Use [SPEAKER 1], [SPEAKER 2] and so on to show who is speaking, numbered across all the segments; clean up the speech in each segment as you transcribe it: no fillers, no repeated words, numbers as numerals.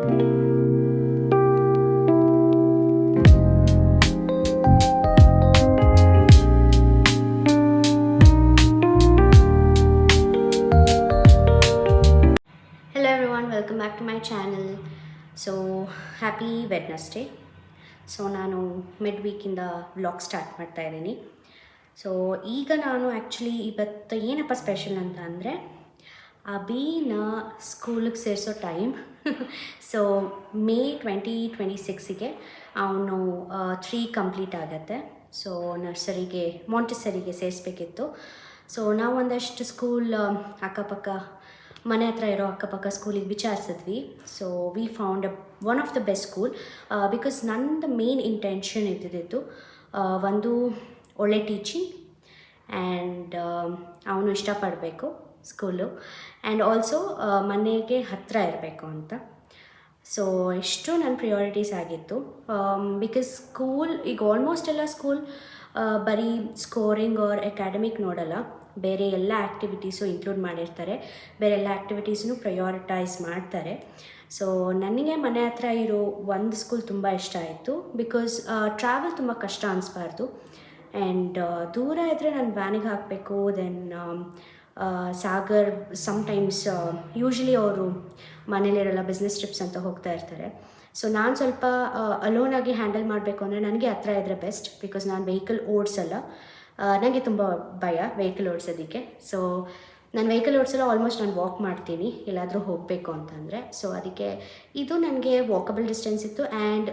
[SPEAKER 1] Hello everyone, welcome back to my channel. So happy Wednesday. So ನಾನು mid ವೀಕಿಂದ vlog start ಮಾಡ್ತಾ ಇದ್ದೀನಿ. So ಈಗ ನಾನು ಆ್ಯಕ್ಚುಲಿ ಇವತ್ತು ಏನಪ್ಪ ಸ್ಪೆಷಲ್ ಅಂತ ಅಂದರೆ ಅಭಿನ ಸ್ಕೂಲಿಗೆ ಸೇರಿಸೋ ಟೈಮ್. ಸೊ ಮೇ 2026ಗೆ ಅವನು 3 ಕಂಪ್ಲೀಟ್ ಆಗುತ್ತೆ. ಸೊ ನರ್ಸರಿಗೆ ಮಾಂಟೆಸರಿಗೆ ಸೇರಿಸ್ಬೇಕಿತ್ತು. ಸೊ ನಾವು ಒಂದಷ್ಟು ಸ್ಕೂಲ್ ಅಕ್ಕಪಕ್ಕ ಮನೆ ಹತ್ರ ಇರೋ ಅಕ್ಕಪಕ್ಕ ಸ್ಕೂಲಿಗೆ ವಿಚಾರಿಸಿದ್ವಿ. So we found one of the best school because ನಂದು ಮೇನ್ ಇಂಟೆನ್ಷನ್ ಇದ್ದಿದ್ದು ಒಂದು ಒಳ್ಳೆ ಟೀಚಿಂಗ್ ಆ್ಯಂಡ್ ಅವನು ಇಷ್ಟಪಡಬೇಕು ಸ್ಕೂಲು, ಆ್ಯಂಡ್ ಆಲ್ಸೋ ಮನೆಗೆ ಹತ್ತಿರ ಇರಬೇಕು ಅಂತ. ಸೊ ಇಷ್ಟು ನನ್ನ ಪ್ರಿಯಾರಿಟೀಸ್ ಆಗಿತ್ತು. ಬಿಕಾಸ್ ಸ್ಕೂಲ್ ಈಗ ಆಲ್ಮೋಸ್ಟ್ ಎಲ್ಲ ಸ್ಕೂಲ್ ಬರೀ ಸ್ಕೋರಿಂಗ್ ಆರ್ ಅಕಾಡೆಮಿಕ್ ನೋಡಲ್ಲ, ಬೇರೆ ಎಲ್ಲ ಆ್ಯಕ್ಟಿವಿಟೀಸು ಇನ್ಕ್ಲೂಡ್ ಮಾಡಿರ್ತಾರೆ, ಬೇರೆ ಎಲ್ಲ ಆ್ಯಕ್ಟಿವಿಟೀಸ್ನು ಪ್ರಯಾರಿಟೈಸ್ ಮಾಡ್ತಾರೆ. ಸೊ ನನಗೆ ಮನೆ ಹತ್ರ ಇರೋ ಒಂದು ಸ್ಕೂಲ್ ತುಂಬ ಇಷ್ಟ ಆಯಿತು. ಬಿಕಾಸ್ ಟ್ರಾವೆಲ್ ತುಂಬ ಕಷ್ಟ ಅನಿಸ್ಬಾರ್ದು, ಆ್ಯಂಡ್ ದೂರ ಇದ್ದರೆ ನಾನು ವ್ಯಾನಿಗೆ ಹಾಕಬೇಕು. ದೆನ್ ಸಾಗರ್ ಸಮ್ಟೈಮ್ಸ್ ಯೂಶ್ವಲಿ ಅವರು ಮನೇಲಿರಲ್ಲ, ಬಿಸ್ನೆಸ್ ಟ್ರಿಪ್ಸ್ ಅಂತ ಹೋಗ್ತಾ ಇರ್ತಾರೆ. ಸೊ ನಾನು ಸ್ವಲ್ಪ ಅಲೋನಾಗಿ ಹ್ಯಾಂಡಲ್ ಮಾಡಬೇಕು ಅಂದರೆ ನನಗೆ ಹತ್ರ ಇದ್ದರೆ ಬೆಸ್ಟ್. ಬಿಕಾಸ್ ನಾನು ವೆಹಿಕಲ್ ಓಡಿಸಲ್ಲ, ನನಗೆ ತುಂಬ ಭಯ ವೆಹಿಕಲ್ ಓಡಿಸೋದಕ್ಕೆ. ಸೊ ನಾನು ವೆಹಿಕಲ್ ಓಡಿಸಲ್ಲ, ಆಲ್ಮೋಸ್ಟ್ ನಾನು ವಾಕ್ ಮಾಡ್ತೀನಿ ಎಲ್ಲಾದರೂ ಹೋಗಬೇಕು ಅಂತಂದರೆ. ಸೊ ಅದಕ್ಕೆ ಇದು ನನಗೆ ವಾಕಬಲ್ ಡಿಸ್ಟೆನ್ಸ್ ಇತ್ತು, and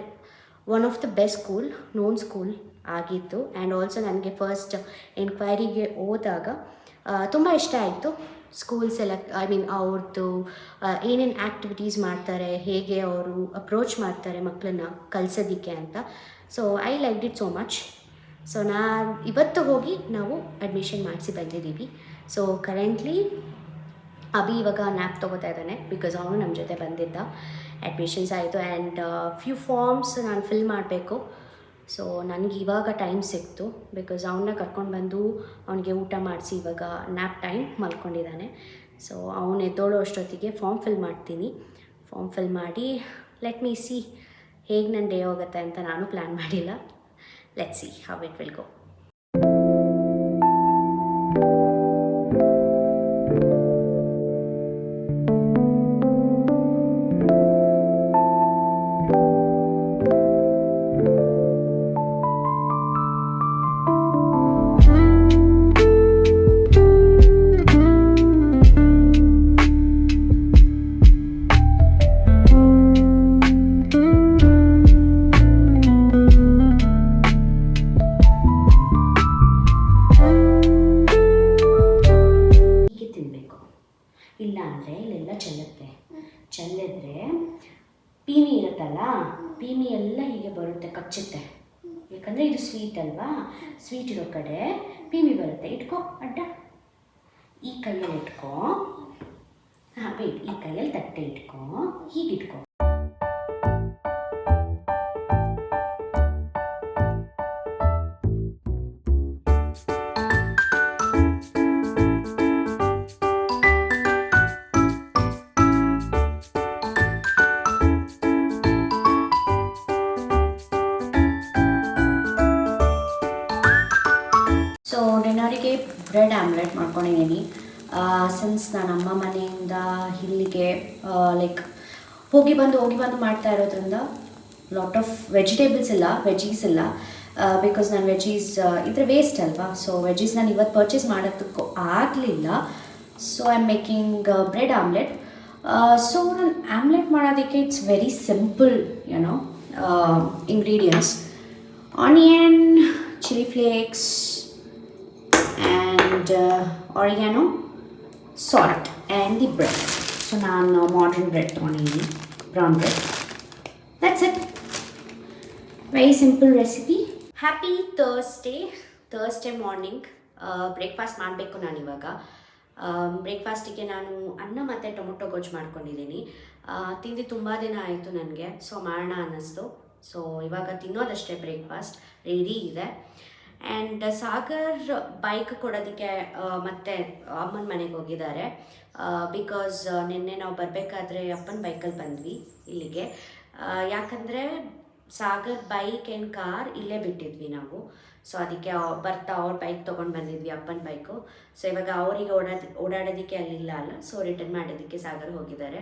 [SPEAKER 1] one of the best school, known school ಆಗಿತ್ತು. ಆ್ಯಂಡ್ ಆಲ್ಸೋ ನನಗೆ ಫಸ್ಟ್ ಎನ್ಕ್ವೈರಿಗೆ ಹೋದಾಗ ತುಂಬ ಇಷ್ಟ ಆಯಿತು ಸ್ಕೂಲ್ ಸೆಲೆಕ್ಟ್, ಐ ಮೀನ್ ಅವ್ರದ್ದು ಏನೇನು ಆ್ಯಕ್ಟಿವಿಟೀಸ್ ಮಾಡ್ತಾರೆ, ಹೇಗೆ ಅವರು ಅಪ್ರೋಚ್ ಮಾಡ್ತಾರೆ ಮಕ್ಕಳನ್ನ ಕಲಿಸೋದಕ್ಕೆ ಅಂತ. So I like it so much. So ನಾನು ಇವತ್ತು ಹೋಗಿ ನಾವು ಅಡ್ಮಿಷನ್ ಮಾಡಿಸಿ ಬಂದಿದ್ದೀವಿ. ಸೊ ಕರೆಂಟ್ಲಿ ಅಭಿ ಇವಾಗ ನ್ಯಾಪ್ ತೊಗೋತಾ ಇದ್ದಾನೆ, ಬಿಕಾಸ್ ಅವನು ನಮ್ಮ ಜೊತೆ ಬಂದಿದ್ದ. ಅಡ್ಮಿಷನ್ಸ್ ಆಯಿತು, ಆ್ಯಂಡ್ ಫ್ಯೂ ಫಾರ್ಮ್ಸ್ ನಾನು ಫಿಲ್ ಮಾಡಬೇಕು. ಸೊ ನನಗೆ ಇವಾಗ ಟೈಮ್ ಸಿಕ್ತು, ಬಿಕಾಸ್ ಅವನ್ನ ಕರ್ಕೊಂಡು ಬಂದು ಅವನಿಗೆ ಊಟ ಮಾಡಿಸಿ ಇವಾಗ ನ್ಯಾಪ್ ಟೈಮ್ ಮಲ್ಕೊಂಡಿದ್ದಾನೆ. ಸೊ ಅವನು ಎದ್ದೋಳೋ ಅಷ್ಟೊತ್ತಿಗೆ ಫಾರ್ಮ್ ಫಿಲ್ ಮಾಡ್ತೀನಿ. ಫಾರ್ಮ್ ಫಿಲ್ ಮಾಡಿ ಲೆಟ್ ಮೀ ಸಿ ಹೇಗೆ ನನ್ನ ಡೇ ಹೋಗುತ್ತೆ ಅಂತ ನಾನು ಪ್ಲ್ಯಾನ್ ಮಾಡಿಲ್ಲ. Let's see how it will go. ಇಲ್ಲ ಅಂದರೆ ಇಲ್ಲೆಲ್ಲ ಚೆಲ್ಲಿದ್ರೆ ಪೀಮಿ ಇರುತ್ತಲ್ಲ, ಪೀಮಿ ಎಲ್ಲ ಹೀಗೆ ಬರುತ್ತೆ, ಕಚ್ಚುತ್ತೆ. ಯಾಕಂದರೆ ಇದು ಸ್ವೀಟ್ ಅಲ್ವಾ, ಸ್ವೀಟ್ ಇರೋ ಕಡೆ ಪೀಮಿ ಬರುತ್ತೆ. ಇಟ್ಕೋ ಅಡ್ಡ, ಈ ಕೈಯಲ್ಲಿ ಇಟ್ಕೋ. ಹಾಂ ವೇಟ್, ಈ ಕೈಯಲ್ಲಿ ತಟ್ಟೆ ಇಟ್ಕೋ, ಹೀಗಿಟ್ಕೋ. ಸೊ ಡಿನ್ನರಿಗೆ ಬ್ರೆಡ್ ಆಮ್ಲೆಟ್ ಮಾಡ್ಕೊಂಡಿದ್ದೀನಿ. ಸಿನ್ಸ್ ನಾನು ಅಮ್ಮ ಮನೆಯಿಂದ ಇಲ್ಲಿಗೆ ಲೈಕ್ ಹೋಗಿ ಬಂದು ಮಾಡ್ತಾ ಇರೋದ್ರಿಂದ ಲಾಟ್ ಆಫ್ ವೆಜಿಟೇಬಲ್ಸ್ ಇಲ್ಲ, ವೆಜೀಸ್ ಇಲ್ಲ. ಬಿಕಾಸ್ ನಾನು ವೆಜೀಸ್ ಇದ್ರೆ ವೇಸ್ಟ್ ಅಲ್ವಾ. ಸೊ ವೆಜೀಸ್ ನಾನು ಇವತ್ತು ಪರ್ಚೇಸ್ ಮಾಡೋದಕ್ಕೂ ಆಗಲಿಲ್ಲ. So I am making bread omelette. So ನಾನು ಆಮ್ಲೆಟ್ ಮಾಡೋದಕ್ಕೆ it's very simple, YONO ingredients: onion, chilli flakes, and oregano, salt and the bread. So ನಾನು modern bread ತೊಗೊಂಡಿದ್ದೀನಿ, brown bread. That's it. Very simple recipe. Happy Thursday morning. Breakfast ಮಾಡಬೇಕು ನಾನು ಇವಾಗ. ಬ್ರೇಕ್ಫಾಸ್ಟಿಗೆ ನಾನು ಅನ್ನ ಮತ್ತು ಟೊಮೊಟೊ ಗೊಜ್ಜು ಮಾಡ್ಕೊಂಡಿದ್ದೀನಿ. ತಿಂದು ತುಂಬ ದಿನ ಆಯಿತು ನನಗೆ, ಸೊ ಮಾಡೋಣ ಅನ್ನಿಸ್ತು. ಸೊ ಇವಾಗ ತಿನ್ನೋದಷ್ಟೇ, ಬ್ರೇಕ್ಫಾಸ್ಟ್ ರೆಡಿ ಇದೆ. ಆ್ಯಂಡ್ ಸಾಗರ್ ಬೈಕ್ ಕೊಡೋದಕ್ಕೆ ಮತ್ತೆ ಅಮ್ಮನ ಮನೆಗೆ ಹೋಗಿದ್ದಾರೆ. ಬಿಕಾಸ್ ನಿನ್ನೆ ನಾವು ಬರಬೇಕಾದ್ರೆ ಅಪ್ಪನ ಬೈಕಲ್ಲಿ ಬಂದ್ವಿ ಇಲ್ಲಿಗೆ. ಯಾಕಂದರೆ ಸಾಗರ್ ಬೈಕ್ ಆ್ಯಂಡ್ ಕಾರ್ ಇಲ್ಲೇ ಬಿಟ್ಟಿದ್ವಿ ನಾವು. ಸೊ ಅದಕ್ಕೆ ಬರ್ತಾ ಅವ್ರ ಬೈಕ್ ತೊಗೊಂಡು ಬಂದಿದ್ವಿ, ಅಪ್ಪನ ಬೈಕು. ಸೊ ಇವಾಗ ಅವರಿಗೆ ಓಡಾಡೋದಕ್ಕೆ ಅಲ್ಲಿಲ್ಲ ಅಲ್ಲ, ಸೊ ರಿಟರ್ನ್ ಮಾಡೋದಕ್ಕೆ ಸಾಗರ್ ಹೋಗಿದ್ದಾರೆ.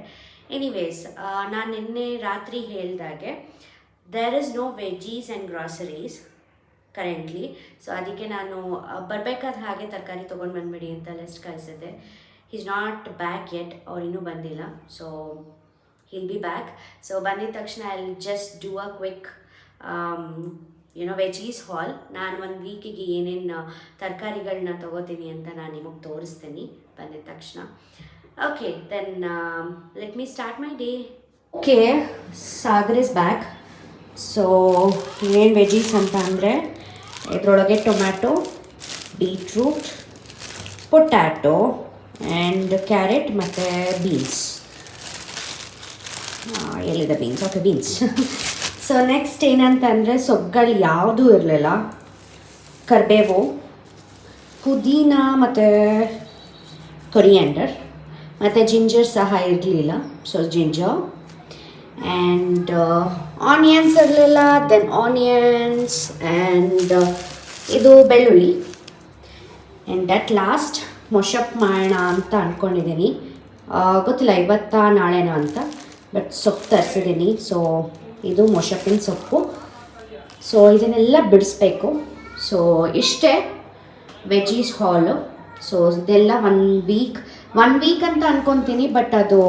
[SPEAKER 1] ಎನಿವೇಸ್, ನಾನು ನಿನ್ನೆ ರಾತ್ರಿ ಹೇಳಿದಾಗೆ there is no veggies and groceries currently. So ಅದಕ್ಕೆ ನಾನು ಬರಬೇಕಾದ್ರೆ ಹಾಗೆ ತರಕಾರಿ ತೊಗೊಂಡು ಬಂದುಬಿಡಿ ಅಂತ ಲಿಸ್ಟ್ ಕಳಿಸಿದ್ದೆ. ಈಸ್ ನಾಟ್ ಬ್ಯಾಕ್ ಯೆಟ್, ಅವ್ರು ಇನ್ನೂ ಬಂದಿಲ್ಲ. So he'll be back. So ಬಂದಿದ ತಕ್ಷಣ I'll just do a quick veggies ಹಾಲ್. ನಾನು ಒಂದು ವೀಕಿಗೆ ಏನೇನು ತರಕಾರಿಗಳನ್ನ ತೊಗೋತೀನಿ ಅಂತ ನಾನು ನಿಮಗೆ ತೋರಿಸ್ತೀನಿ ಬಂದಿದ ತಕ್ಷಣ. Okay, then let me start my day. Okay, Sagar is back. So ಏನೇನು ವೆಜೀಸ್ ಅಂತ ಅಂದರೆ ಇದರೊಳಗೆ tomato, beetroot, potato and carrot ಮತ್ತು ಬೀನ್ಸ್. ಎಲ್ಲಿದೆ beans? Okay, beans. So next ಏನಂತಂದರೆ ಸೊಪ್ಪುಗಳು ಯಾವುದೂ ಇರಲಿಲ್ಲ. ಕರಿಬೇವು, ಪುದೀನ ಮತ್ತು ಕೊರಿಯಾಂಡರ್ ಮತ್ತು ಜಿಂಜರ್ ಸಹ ಇರಲಿಲ್ಲ. ಸೊ ಜಿಂಜರ್ ಆ್ಯಂಡ್ ಆನಿಯನ್ಸ್ ಇರಲಿಲ್ಲ. ದೆನ್ ಆನಿಯನ್ಸ್ ಆ್ಯಂಡ್ ಇದು ಬೆಳ್ಳುಳ್ಳಿ. ಆ್ಯಂಡ್ ಅಟ್ ಲಾಸ್ಟ್ ಮೊಶಪ್ ಮಾಡೋಣ ಅಂತ ಅಂದ್ಕೊಂಡಿದ್ದೀನಿ. ಗೊತ್ತಿಲ್ಲ ಇವತ್ತಾ ನಾಳೆನೋ ಅಂತ, ಬಟ್ ಸೊಪ್ಪು ತರಿಸಿದ್ದೀನಿ. ಸೊ ಇದು ಮೊಶಪ್ಪಿನ ಸೊಪ್ಪು. ಸೊ ಇದನ್ನೆಲ್ಲ ಬಿಡಿಸ್ಬೇಕು. ಸೊ ಇಷ್ಟೇ ವೆಜೀಸ್ ಹಾಲು. ಸೊ ಇದೆಲ್ಲ ಒನ್ ವೀಕ್ ಅಂತ ಅಂದ್ಕೊತೀನಿ, ಬಟ್ ಅದು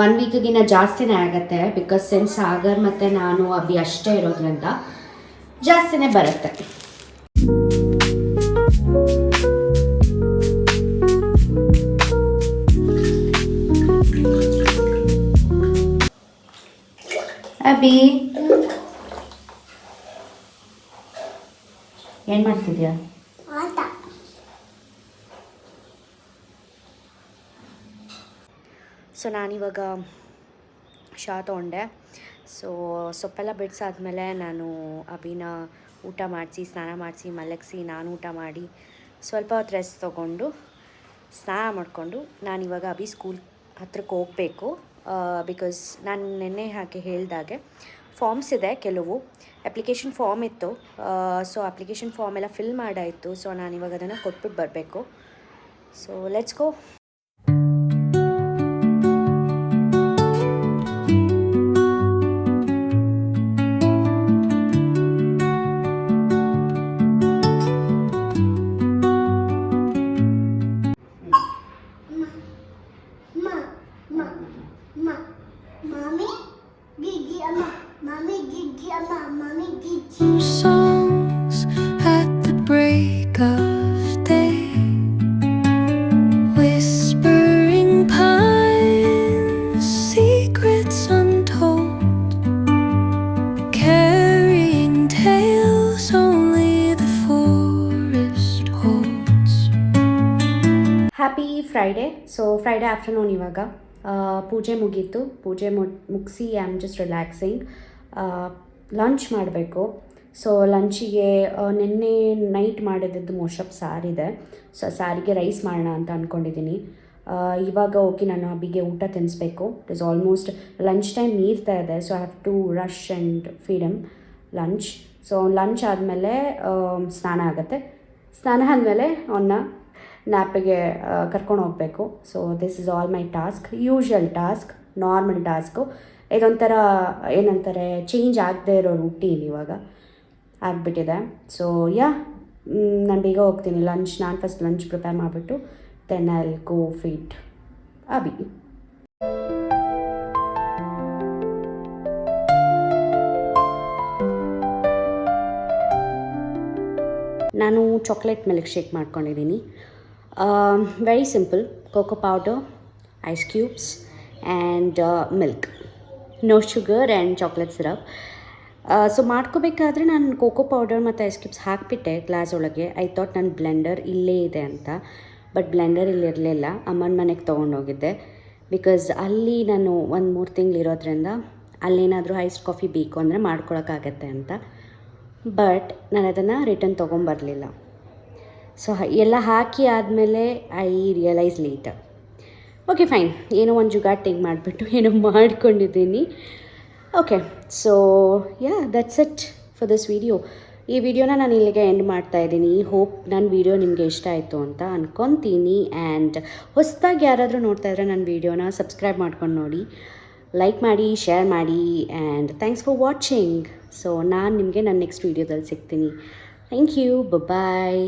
[SPEAKER 1] 1 ವೀಕ್ಗಿನ್ನ ಜಾಸ್ತಿನೇ ಆಗುತ್ತೆ. ಬಿಕಾಸ್ ಸಿನ್ಸ್ ಸಾಗರ್ ಮತ್ತು ನಾನು ಅಭಿ ಅಷ್ಟೇ ಇರೋದ್ರಿಂದ ಜಾಸ್ತಿನೇ ಬರುತ್ತೆ. ಅಭಿ, ಏನು ಮಾಡ್ತಿದ್ಯಾ? ಸೊ ನಾನಿವಾಗ ತೊಗೊಂಡೆ. ಸೊ ಸೊಪ್ಪೆಲ್ಲ ಬಿಡಿಸಾದ್ಮೇಲೆ ನಾನು ಅಭಿನ ಊಟ ಮಾಡಿಸಿ, ಸ್ನಾನ ಮಾಡಿಸಿ, ಮಲಗಿಸಿ, ನಾನು ಊಟ ಮಾಡಿ ಸ್ವಲ್ಪ ಹೊತ್ತು ರೆಸ್ಟ್ ತೊಗೊಂಡು ಸ್ನಾನ ಮಾಡಿಕೊಂಡು ನಾನಿವಾಗ ಅಭಿ ಸ್ಕೂಲ್ ಹತ್ರಕ್ಕೆ ಹೋಗಬೇಕು. ಬಿಕಾಸ್ ನಾನು ನಿನ್ನೆ ಹಾಗೆ ಹೇಳಿದಾಗೆ ಫಾರ್ಮ್ಸ್ ಇದೆ, ಕೆಲವು ಅಪ್ಲಿಕೇಶನ್ ಫಾರ್ಮ್ ಇತ್ತು. ಸೊ ಅಪ್ಲಿಕೇಶನ್ ಫಾರ್ಮ್ ಎಲ್ಲ ಫಿಲ್ ಮಾಡಾಯಿತು. ಸೊ ನಾನಿವಾಗ ಅದನ್ನು ಕೊಟ್ಬಿಟ್ಟು ಬರಬೇಕು. So let's go.
[SPEAKER 2] Songs at the break of day, whispering pines, secrets untold, carrying tales only the forest holds.
[SPEAKER 1] Happy Friday. So Friday afternoon ಇವಾಗ ಪೂಜೆ ಮುಗೀತು. ಪೂಜೆ ಮುಗಿಸಿ I am just relaxing. Lunch ಮಾಡಬೇಕು. ಸೊ ಲಂಚಿಗೆ ನಿನ್ನೆ ನೈಟ್ ಮಾಡಿದ್ದು ಮೊಶಪ್ ಸಾರಿದೆ. So ಸಾರಿಗೆ rice ಮಾಡೋಣ ಅಂತ ಅಂದ್ಕೊಂಡಿದ್ದೀನಿ. ಇವಾಗ ಹೋಗಿ ನಾನು ಅಬ್ಬಿಗೆ ಊಟ ತಿನ್ನಿಸ್ಬೇಕು. It is almost lunch time ಮೀರ್ತಾ ಇದೆ. So I have to rush and feed him lunch. So lunch ಆದಮೇಲೆ ಸ್ನಾನ ಆಗುತ್ತೆ. ಸ್ನಾನ ಆದಮೇಲೆ ಅವನ್ನ ನ್ಯಾಪಿಗೆ ಕರ್ಕೊಂಡು ಹೋಗಬೇಕು. So this is all my task, usual task, normal task. ಇದೊಂಥರ ಏನಂತಾರೆ, ಚೇಂಜ್ ಆಗದೆ ಇರೋ ರೂಟೀನ್ ಇವಾಗ ಆಗಿಬಿಟ್ಟಿದೆ. ಸೊ ನಾನು ಬೇಗ ಹೋಗ್ತೀನಿ ಲಂಚ್. ನಾನು ಫಸ್ಟ್ ಲಂಚ್ ಪ್ರಿಪೇರ್ ಮಾಡಿಬಿಟ್ಟು then I will go feed Abhi. ನಾನು ಚಾಕ್ಲೇಟ್ ಮಿಲ್ಕ್ ಶೇಕ್ ಮಾಡ್ಕೊಂಡಿದ್ದೀನಿ. Very simple, cocoa powder, ice cubes and milk, no sugar and chocolate syrup. So ಮಾಡ್ಕೋಬೇಕಾದ್ರೆ ನಾನು ಕೋಕೋ ಪೌಡರ್ ಮತ್ತು ಐಸ್ ಕ್ಯೂಬ್ಸ್ ಹಾಕಿಬಿಟ್ಟೆ ಗ್ಲಾಸ್ ಒಳಗೆ. I thought ನನ್ನ blender ಇಲ್ಲೇ ಇದೆ ಅಂತ, ಬಟ್ ಬ್ಲೆಂಡರ್ ಇಲ್ಲಿರಲಿಲ್ಲ. ಅಮ್ಮನ ಮನೆಗೆ ತೊಗೊಂಡೋಗಿದ್ದೆ. ಬಿಕಾಸ್ ಅಲ್ಲಿ ನಾನು 1-3 ತಿಂಗಳಿರೋದ್ರಿಂದ ಅಲ್ಲೇನಾದರೂ ಐಸ್ ಕಾಫಿ ಬೇಕು ಅಂದರೆ ಮಾಡ್ಕೊಳಕ್ಕಾಗತ್ತೆ ಅಂತ. ಬಟ್ ನಾನು ಅದನ್ನು ರಿಟರ್ನ್ ತೊಗೊಂಬರಲಿಲ್ಲ. ಸೊ ಎಲ್ಲ ಹಾಕಿ ಆದಮೇಲೆ I realise later. Okay fine, ಏನೋ ಒಂದು ಜುಗಾಡ್ ಥಿಂಕ್ ಮಾಡಿಬಿಟ್ಟು ಏನೋ ಮಾಡ್ಕೊಂಡಿದ್ದೀನಿ. Okay, so yeah that's it for this video. ಈ ವಿಡಿಯೋನ ನಾನು ಇಲ್ಲಿಗೆ ಎಂಡ್ ಮಾಡ್ತಾಯಿದ್ದೀನಿ. ಹೋಪ್ ನನ್ನ ವಿಡಿಯೋ ನಿಮಗೆ ಇಷ್ಟ ಆಯಿತು ಅಂತ ಅಂದ್ಕೊತೀನಿ. ಆ್ಯಂಡ್ ಹೊಸದಾಗಿ ಯಾರಾದರೂ ನೋಡ್ತಾಯಿದ್ರೆ ನನ್ನ ವಿಡಿಯೋನ ಸಬ್ಸ್ಕ್ರೈಬ್ ಮಾಡ್ಕೊಂಡು ನೋಡಿ, ಲೈಕ್ ಮಾಡಿ, ಶೇರ್ ಮಾಡಿ. And thanks for watching. So ನಾನು ನಿಮಗೆ ನನ್ನ ನೆಕ್ಸ್ಟ್ ವೀಡಿಯೋದಲ್ಲಿ ಸಿಗ್ತೀನಿ. Thank you, bye.